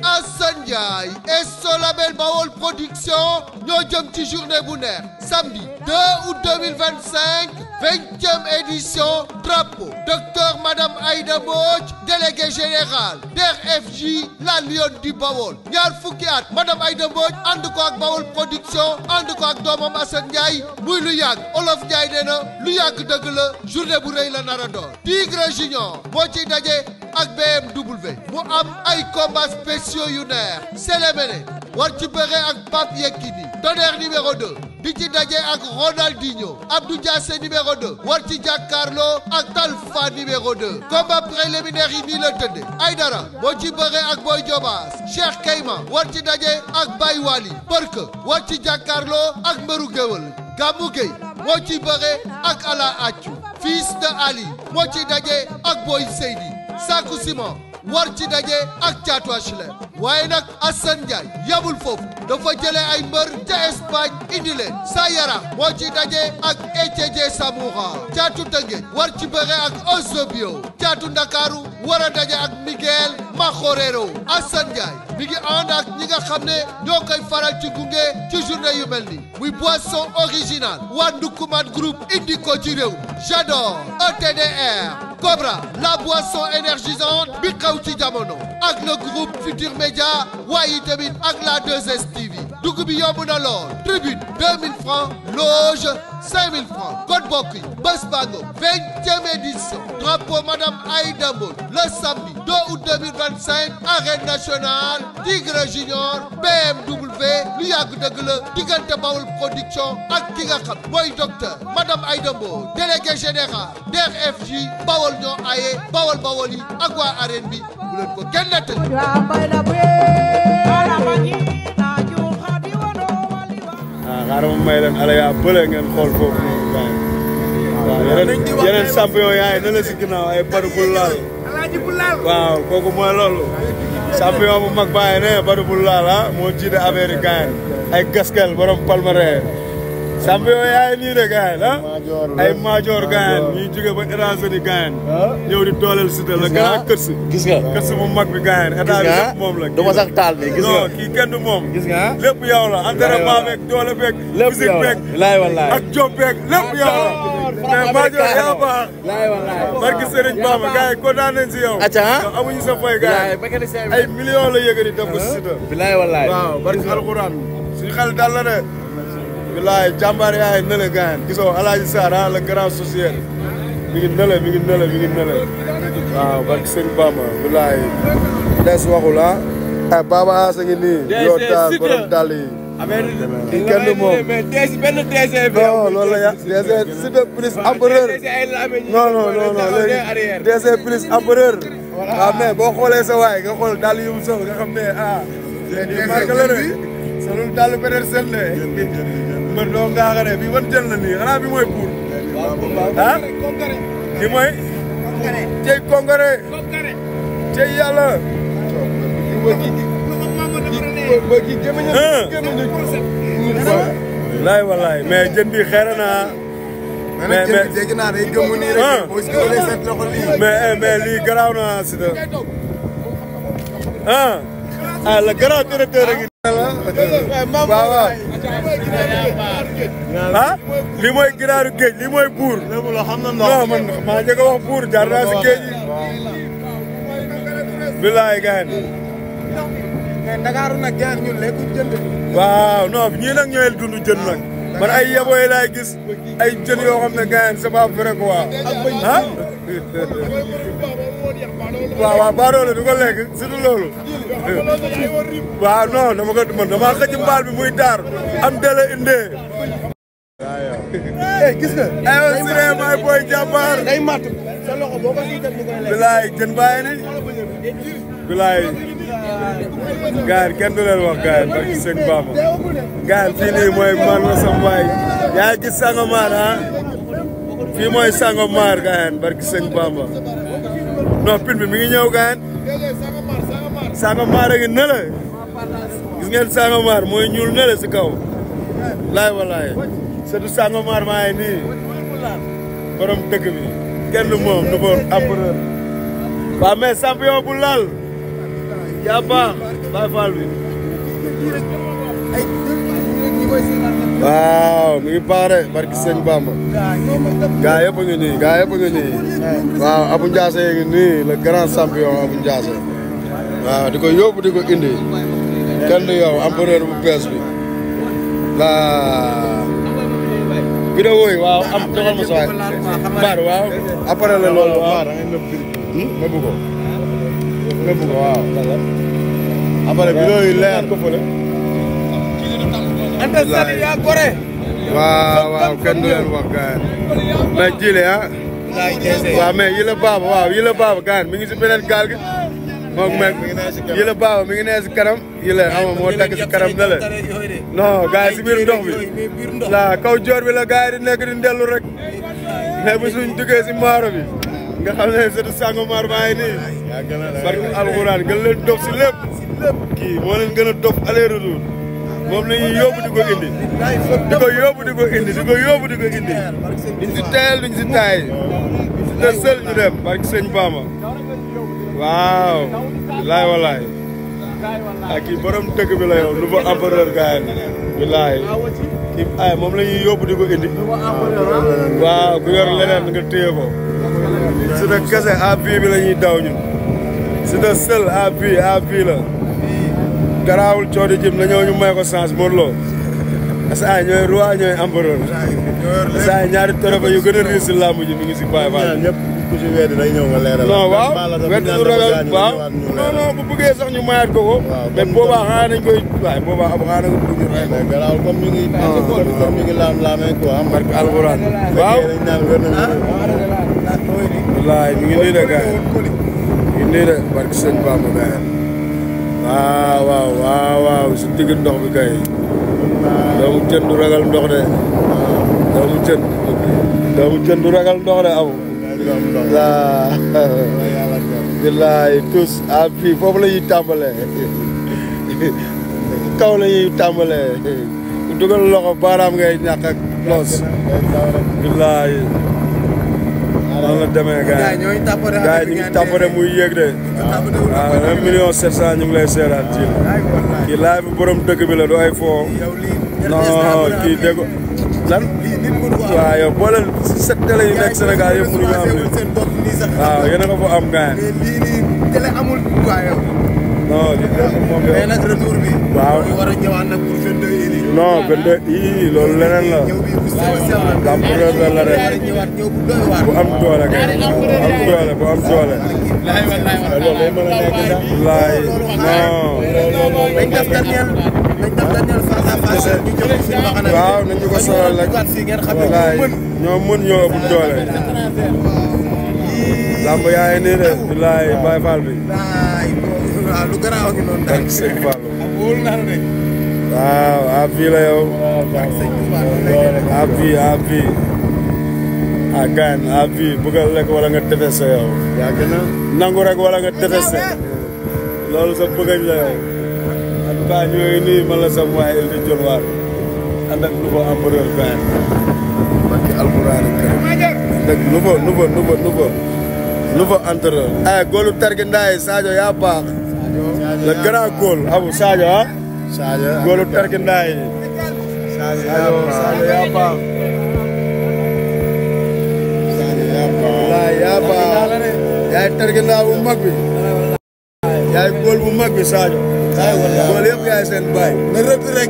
Assane Ndiaye et son label Bawol Production ñoo jëm ci journée bu neex samedi 2 août 2025 20e édition drapeau docteur Madame Aïda Mbodj délégué général DER/FJ la Lionne du Bawol ñaar fukki at Madame Aïda Mbodj ànd ko ak Bawol Production ànd ko ak doomam Assane Ndiaye muy lu yàgg Olof Ndiaye nee na lu yàgg dëgg la journée bu rëy la nar a doon Tigre Junior moo ciy daje ak BMW mu am ay combats spéciaux yu neex Sélémélé war ci bëre ak Pape Yekini Tonnerre numéro 2 di ci daje ak Ronaldinho Abdou Diassé numéro 2 war ci jàkkaarloo ak Talfa numéro 2 combat préliminaire yi nii la tëdde Aïdara moo ci bëre ak Boy Diobass Cheikh Kayma war ci daje ak Baye Wali Barke war ci jàkkaarloo ak Mbëru Géwël Gamou Gueye moo ci bëre ak Ala Accu Fils de Ali moo ci daje ak Boy Seydi Sakou Simon war ci daje ak Thiatou HLM waaye nag Assane Ndiaye yabul foofu dafa jëlee ay mbër ca Espagne indi leen Sayara moo ci daje ak Echeje Samoura Thiatou Tëngéej war ci bëre ak Osobio Thiatou Ndakaaru war a daje ak Miguel Makhorero Assane Ndiaye mi ngi ànd ak ñi nga xam ne ñoo koy faral ci gunge ci journée yu mel ni muy boisson original waa Ndukuman Group indi ko ci réew J'adore ETDR Cobra la boisson énergisante bi xaw ci jamono ak le groupe Futur Média waaye tamit ak la 2STV dugg bi yomb na lool tribune 2000 francs loge 5000 francs code bokk yi bés bango 20e édition drapeau Madame Aïda Mbodj le samedi 2 août 2025 arène nationale Tigre Junior BMW lu yàgg dëgg la diggante Bawol Production ak ki nga xam mooy docteur Madame Aïda Mbodj délégué général DER/FJ Bawol ñoo aye Bawol yi ak waa arène bi bu leen ko kenn nettali xaaral ma may leen ala yaa bële ngeen xool foofu noonu gars yi waaw yeneen champion yaay na la si ginnaaw ay Badou Boulal waaw kooku mooy loolu champion bu mag bàyyi ne Badou Boulal moo jiite affaire yi gars ay gaskel borom palmarès champion yaay nii de gars ay major gars ñuy jóge ba États-Unis gars ñëw di dooleel Siteu la gën a kërsi gis nga kërsi bu mag bi gars état bi lépp moom la dama sax taal bi gis nga kii kenn du moom gis nga lépp yow la entraînement beeg doole beeg physique beeg wallaay ak job beeg lépp yow la mais major yaa baax barki Serigne Bamba gars yi kontaan nañ si yow amuñu sa fay gars ay millions la yëgëri def ko Siteu bilaay wallaay waaw barki alxuraan suñu xel dal la de bilaay jàmbaar yaay nële gaan gisoo Alaaji Sarr le grand social mi ngi nële waaw barki Serigne Bamba bilaay des waxul ay Baba Asa ngi nii yoo taal borom dàll yi kii kenn du moom benn DG non loolu la ya DG Siteu plus empereur non léegi DG plus empereur waaw mais boo xoolee sa waay nga xool dàll yu mu sol nga xam ne marque la de solul dàll beneen sel ne mbër doo ngaaxare bi wan jël na nii xanaa bi mooy buur bi mooy cey kongare cey yàlla laay wallaay mais jën bi xeere naa mais lii garaaw na Siteu le grand directeur a ngi waaw lii mooy giraaru géej lii mooy buur non man maa njëkk a wax buur jaar naa si géej yi bilaay gaan Ndakaaru nag gaan ñun lekku jën waaw non ñii nag ñooy dund jën nag man ay yeboy laay gis ay jën yoo xam ne gaan c'est pas vrai quoi waaw baadoole du ko lekk surtout loolu waaw non dama xëcc mbaal bi muy daar am dele indee gis nga aywa Siré maay booy jàmbaar day mat sa loxo boo ko siy def ni koy lekk bilaay jën bàyyi ni bilaay gaar kenn du leen wax gaar barki sëñ Bamba gaar fii nii mooy man la sam waay yaa gis Sangomar fii mooy Sangomar gaar barki sëñ Bamba non pin bi mi ngi ñëw gaan Sangomar a ngi nële gis ngeen Sangomar mooy ñuul nële si kaw laay walaay c'est du Sangomar maa ngi nii borom dëkk bi kenn moom nu ko empereur waaw mais champion bu laal yaa baax Baye Fall bi waaw mi ngi baax de barki sëñ Bamba gaa yëpp a ngi nii waaw Abou Ndiassé ngi nii le grand champion Abou Ndiassé waaw di ko yóbbu di ko indi kenn yow empereur bu bees bi waaw vidéo yi waaw am doxal ma sawaay mbaar waaw après la loolu waaw nëbb ko waaw après vidéo yi leer ko fële waaw kenn du leen wax gaay mais jile waaw mais yila baaba gaan mi ngi si beneen gaal gi moom meg yila baaba mi ngi nee si kanam yila ama moo takk si kanam na le non gaay si biir ndox bi la kaw joor bi la gaay di nekk di ndellu rek mais bu suñ duggee si maaro bi nga xam ne c'est sango maar baa ngi nii barke alxuraan gën leen dof si lépp kii moo leen gën a dof aller retour moom la ñuy yóbbu di ko indi duñ si tayal duñ si taay te sël ñu dem barke sëñ Bamba waaw bilaay walaay ak kii borom dëkk bi la yow nouveau empereur gaay bilaay kii ay moom la ñuy yóbbu di ko indi waaw ku yor leneen nga téye ko si de kese à vie bi la ñuy daw ñun si de sël à vie la garaawul coodi jëm na ñëw ñu may ko chance Modou Lo parce que ay ñooy roi ñooy empereur parce que ay ñaari trophée yu gën a riis si làmb ji mi ngi si Baye Fall ñëpp ku si weddi day ñëw nga leeral non waaw weddi du ragal waaw non bu bëggee sax ñu mayaat ko mais boobaa xanaa nañ koy waaye boobaa ab xanaa nga bëgg ñu rey mais garaawul comme ñu ngi laamee quoi am barke alxuraan waaw wallaay mi ngi nii de gars mi ngi nii de barke sëñ Bamba gars waaw si digg ndox bi kay doomu jën du ragal ndox de doomu jën du ragal ndox de amu billaay tous fii foofu la ñuy tàmbalee kaw la ñuy tàmbalee ku dugal loxo baaraam ngay ñàkk ak loos billaay noonu la demee gars yi ñu ngi tàmbale muy yéeg de waaw 1,700,000 ñu ngi lay seeraan ci kii laay bi borom dëkk bi la du ay foo non kii dégg lan waaw yow boo leen 7 télé yu nekk Sénégal yëpp mënuñu am lii waaw yéen a nga fa am gars yi non moom mais nag retour bi waaw war a ñëwaat nag pour 22 yi non 22 yii loolu leneen la l'empereur la rek bu am doole kay bu am doole loolu day mën a nekk sax laay non dañ def dernier face à face ñu jox suñu mbaxana waaw nañu ko solal rek laay ñoo mën ñoo ëpp doole lamb yaa ngi nii de laay Baye Fall bi waaw lu garaaw gi noonu ak sëñ Fall waaw à vie la yow à vie ah gaan à vie bëgg a lekk wala nga tefese yow yàgg na nangu rek wala nga tefese loolu sa bëggañ la yow en tout cas ñooy nii man la sa waay El Hadj Dior Waar ànd ak nouveau empereur gaan barki alxuraan karim ànd ak nouveau entraîneur ay góolu tarki ndaay Sadio yaa baax le grand góol abu Sadio ah Sadio góolu tarki ndaay Sadio yaa baax yaa baax yaay tarki ndaa bu mag bi yaay góol bu mag bi Sadio góol yëpp yaay seen baay na rëbb rek